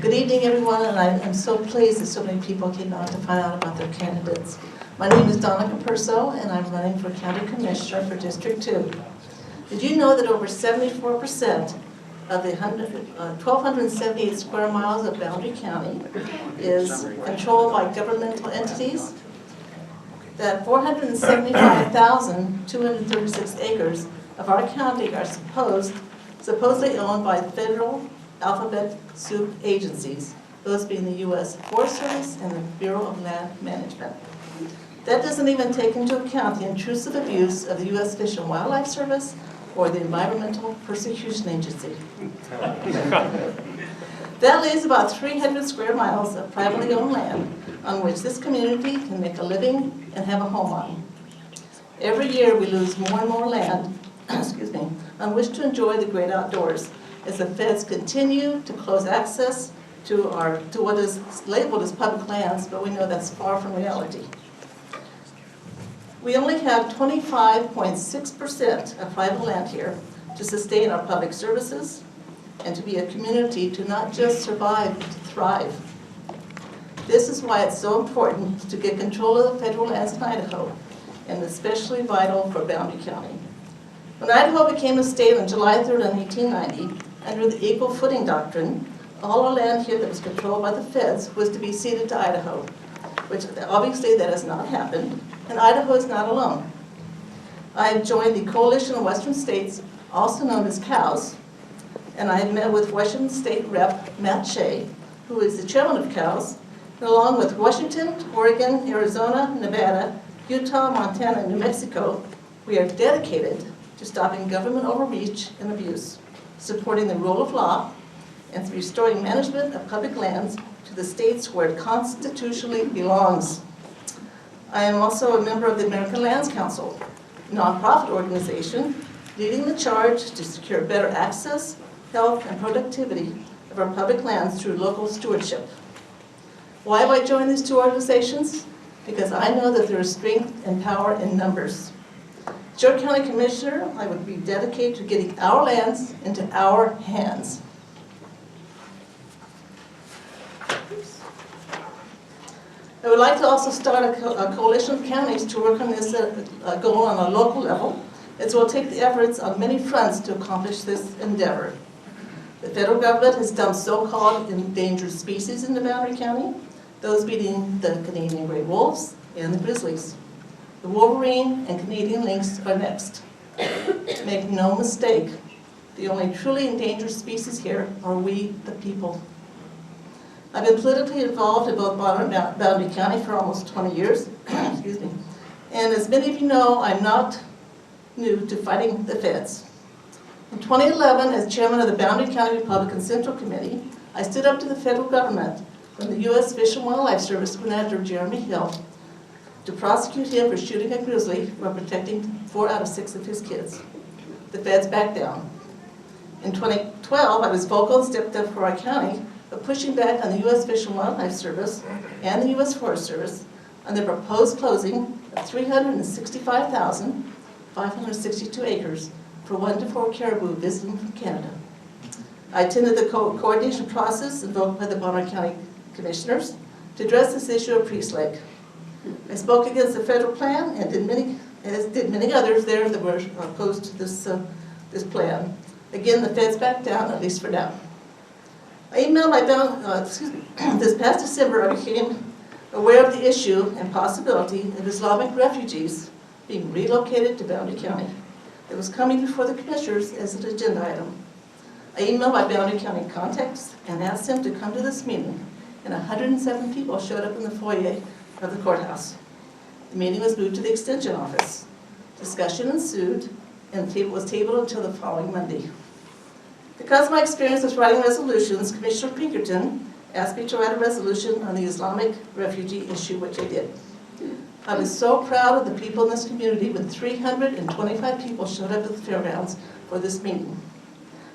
Good evening, everyone, and I'm so pleased that so many people came out to find out about their candidates. My name is Donna Capurso, and I'm running for County Commissioner for District 2. Did you know that over 74% of the 1,278 square miles of Boundary County is controlled by governmental entities? That 475,236 acres of our county are supposedly owned by federal alphabet soup agencies, those being the U.S. Forest Service and the Bureau of Land Management. That doesn't even take into account the intrusive abuse of the U.S. Fish and Wildlife Service or the Environmental Persecution Agency. That leaves about 300 square miles of privately owned land on which this community can make a living and have a home on. Every year we lose more and more land on which to enjoy the great outdoors as the feds continue to close access to what is labeled as public lands, but we know that's far from reality. We only have 25.6% of private land here to sustain our public services and to be a community to not just survive, but to thrive. This is why it's so important to get control of the federal lands in Idaho, and especially vital for Boundary County. When Idaho became a state on July 3rd, 1890, under the equal footing doctrine, all our land here that was controlled by the feds was to be ceded to Idaho, which obviously that has not happened, and Idaho is not alone. I have joined the Coalition of Western States, also known as COWS, and I have met with Washington State Rep. Matt Shea, who is the chairman of COWS, and along with Washington, Oregon, Arizona, Nevada, Utah, Montana, and New Mexico, we are dedicated to stopping government overreach and abuse, supporting the rule of law, and restoring management of public lands to the states where it constitutionally belongs. I am also a member of the American Lands Council, a nonprofit organization leading the charge to secure better access, health, and productivity of our public lands through local stewardship. Why have I joined these two organizations? Because I know that there is strength and power in numbers. As your county commissioner, I would be dedicated to getting our lands into our hands. I would like to also start a coalition of counties to work on this goal on a local level, as well take the efforts on many fronts to accomplish this endeavor. The federal government has dumped so-called endangered species into Boundary County, those being the Canadian gray wolves and the grizzlies. The wolverine and Canadian lynx are next. Make no mistake, the only truly endangered species here are we, the people. I've been politically involved in both Boundary County for almost 20 years, excuse me. And as many of you know, I'm not new to fighting the feds. In 2011, as chairman of the Boundary County Republican Central Committee, I stood up to the federal government when the U.S. Fish and Wildlife Service went after Jeremy Hill to prosecute him for shooting a grizzly while protecting 4 out of 6 of his kids. The feds backed down. In 2012, I was vocal and stepped up for our county, but pushing back on the U.S. Fish and Wildlife Service and the U.S. Forest Service on the proposed closing of 365,562 acres for 1 to 4 caribou visiting from Canada. I attended the coordination process invoked by the Bonner County Commissioners to address this issue of Priest Lake. I spoke against the federal plan, and as did many others there that were opposed to this plan. Again, the feds backed down, at least for now. I emailed this past December, I became aware of the issue and possibility of Islamic refugees being relocated to Boundary County. It was coming before the commissioners as an agenda item. I emailed my Boundary County contacts and asked them to come to this meeting, and 107 people showed up in the foyer of the courthouse. The meeting was moved to the extension office. Discussion ensued, and the table was tabled until the following Monday. Because of my experience with writing resolutions, Commissioner Pinkerton asked me to write a resolution on the Islamic refugee issue, which I did. I was so proud of the people in this community when 325 people showed up at the fairgrounds for this meeting.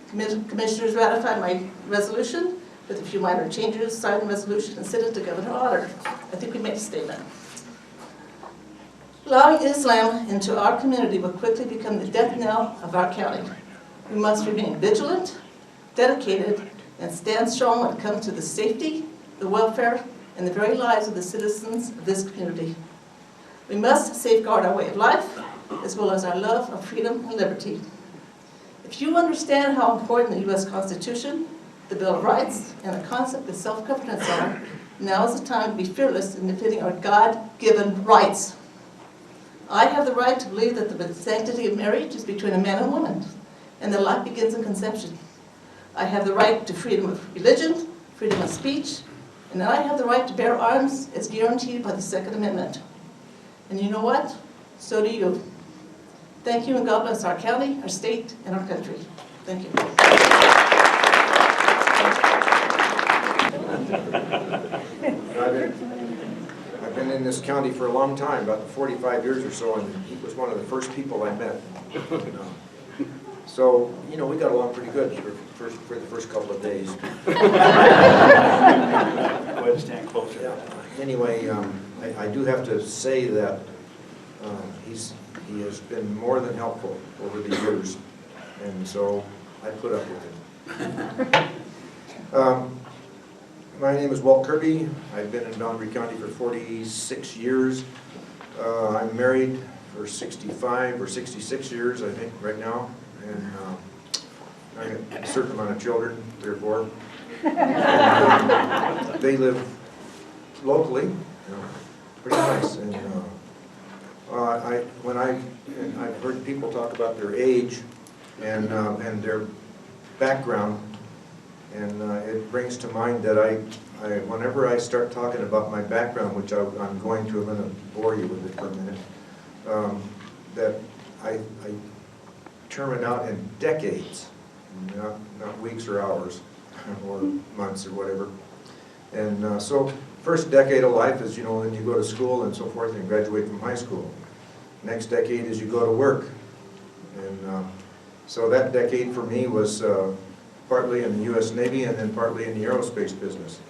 Commissioners ratified my resolution with a few minor changes, signed the resolution, and sent it to Governor Otter. I think we made a statement. Allowing Islam into our community will quickly become the death knell of our county. We must remain vigilant, dedicated, and stand strong when it comes to the safety, the welfare, and the very lives of the citizens of this community. We must safeguard our way of life, as well as our love of freedom and liberty. If you understand how important the U.S. Constitution, the Bill of Rights, and the concept of self-governance are, now is the time to be fearless in defending our God-given rights. I have the right to believe that the sanctity of marriage is between a man and woman, and that life begins in conception. I have the right to freedom of religion, freedom of speech, and then I have the right to bear arms as guaranteed by the Second Amendment. And you know what? So do you. Thank you, and God bless our county, our state, and our country. Thank you. I've been in this county for a long time, about 45 years or so, and he was one of the first people I met. So, you know, we got along pretty good for the first couple of days. Go ahead and stand closer. Yeah. Anyway, I do have to say that he has been more than helpful over the years, and so I put up with him. My name is Walt Kirby. I've been in Boundary County for 46 years. I'm married for 65 or 66 years, I think, right now. And I have a certain amount of children, 3 or 4. And, they live locally, pretty nice. And I've heard people talk about their age and their background, and it brings to mind that whenever I start talking about my background, which I'm going to, I'm going to bore you with it for a minute, that I term it out in decades, not weeks or hours or months or whatever. And so first decade of life is, you know, when you go to school and so forth and graduate from high school. Next decade is you go to work. And so that decade for me was partly in the U.S. Navy and then partly in the aerospace business.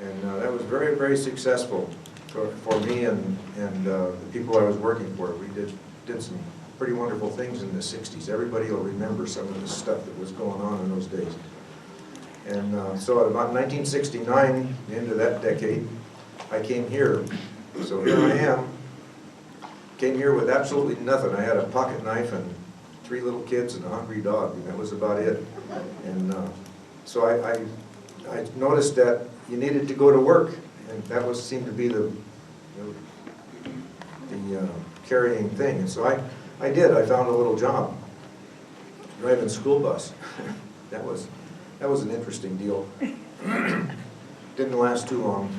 And that was very, very successful for me and the people I was working for. We did some pretty wonderful things in the 60s. Everybody will remember some of the stuff that was going on in those days. And so at about 1969, the end of that decade, I came here. So here I am. Came here with absolutely nothing. I had a pocket knife and 3 little kids and a hungry dog, and that was about it. And so I noticed that you needed to go to work, and that seemed to be the carrying thing. And so I did. I found a little job driving a school bus. That was an interesting deal. Didn't last too long.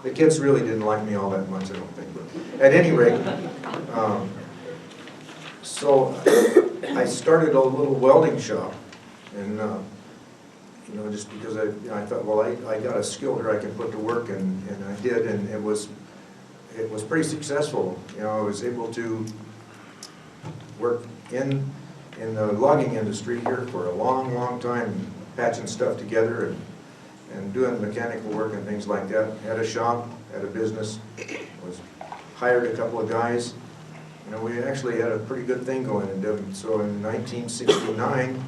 The kids really didn't like me all that much, I don't think. But at any rate, so I started a little welding shop, and you know, just because I thought, well, I got a skill here I can put to work, and I did, and it was pretty successful. You know, I was able to work in the logging industry here for a long, long time, patching stuff together and doing mechanical work and things like that. Had a shop, had a business, hired a couple of guys. You know, we actually had a pretty good thing going. And so in 1969,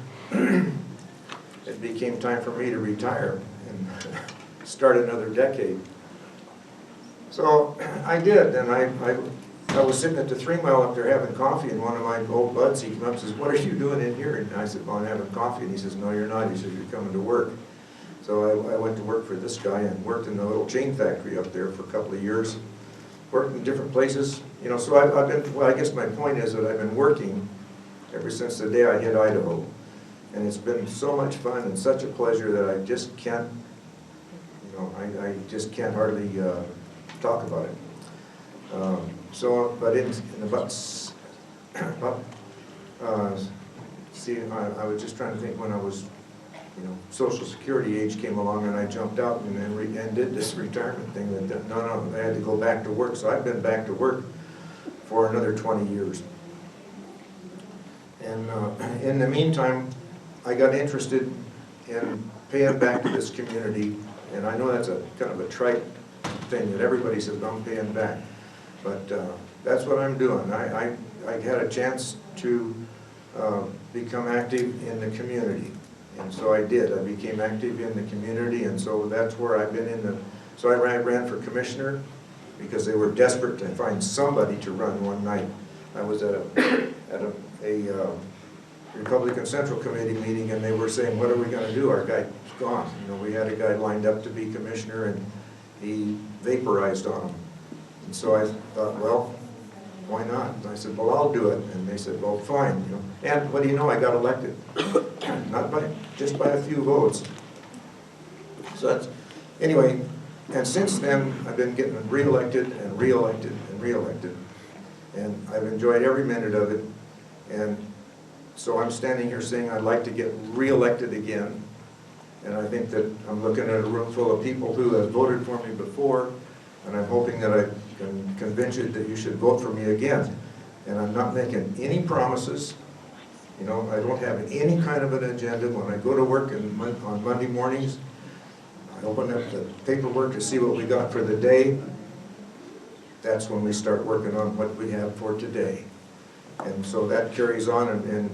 it became time for me to retire and start another decade. So I did, and I was sitting at the 3 Mile up there having coffee, and one of my old buds, he came up and says, "What are you doing in here?" And I said, "Well, I'm having coffee." And he says, "No, you're not." He says, "You're coming to work." So I went to work for this guy and worked in the little chain factory up there for a couple of years. Worked in different places, you know. So I've been. Well, I guess my point is that I've been working ever since the day I hit Idaho, and it's been so much fun and such a pleasure that I just can't, you know, I just can't hardly talk about it. But in about see, I was just trying to think when I was, you know, Social Security age came along, and I jumped out and then did this retirement thing. No, I had to go back to work. So I've been back to work for another 20 years. And in the meantime, I got interested in paying back to this community. And I know that's a kind of a trite thing that everybody says, "I'm paying back." But that's what I'm doing. I had a chance to become active in the community. And so I did. I became active in the community, and so that's where I've been in the, so I ran for commissioner because they were desperate to find somebody to run one night. I was at a Republican Central Committee meeting, and they were saying, what are we going to do? Our guy's gone. You know, we had a guy lined up to be commissioner, and he vaporized on him. And so I thought, well, why not? And I said, well, I'll do it. And they said, well, fine. You know. And what do you know? I got elected. Not by, just by a few votes. So that's, anyway, and since then, I've been getting reelected and reelected and reelected. And I've enjoyed every minute of it. And so I'm standing here saying I'd like to get reelected again. And I think that I'm looking at a room full of people who have voted for me before, and I'm hoping that I can convince you that you should vote for me again. And I'm not making any promises. You know, I don't have any kind of an agenda. When I go to work on Monday mornings, I open up the paperwork to see what we got for the day. That's when we start working on what we have for today. And so that carries on,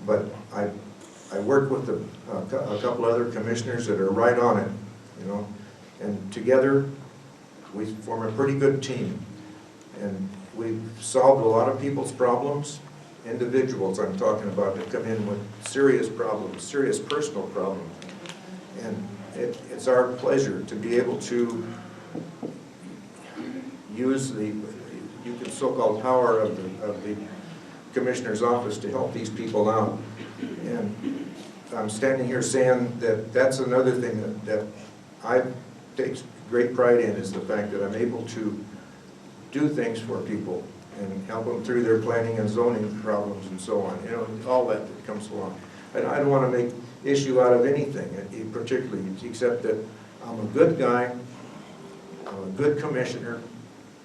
but I work with a couple other commissioners that are right on it, you know, and together we form a pretty good team. And we've solved a lot of people's problems, individuals I'm talking about that come in with serious problems, serious personal problems. And it's our pleasure to be able to use the so-called power of the Commissioner's office to help these people out. And I'm standing here saying that that's another thing that I take great pride in, is the fact that I'm able to do things for people and help them through their planning and zoning problems and so on, you know, all that comes along. And I don't want to make issue out of anything particularly, except that I'm a good guy, I'm a good commissioner,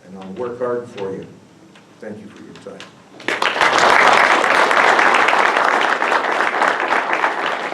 and I'll work hard for you. Thank you for your time.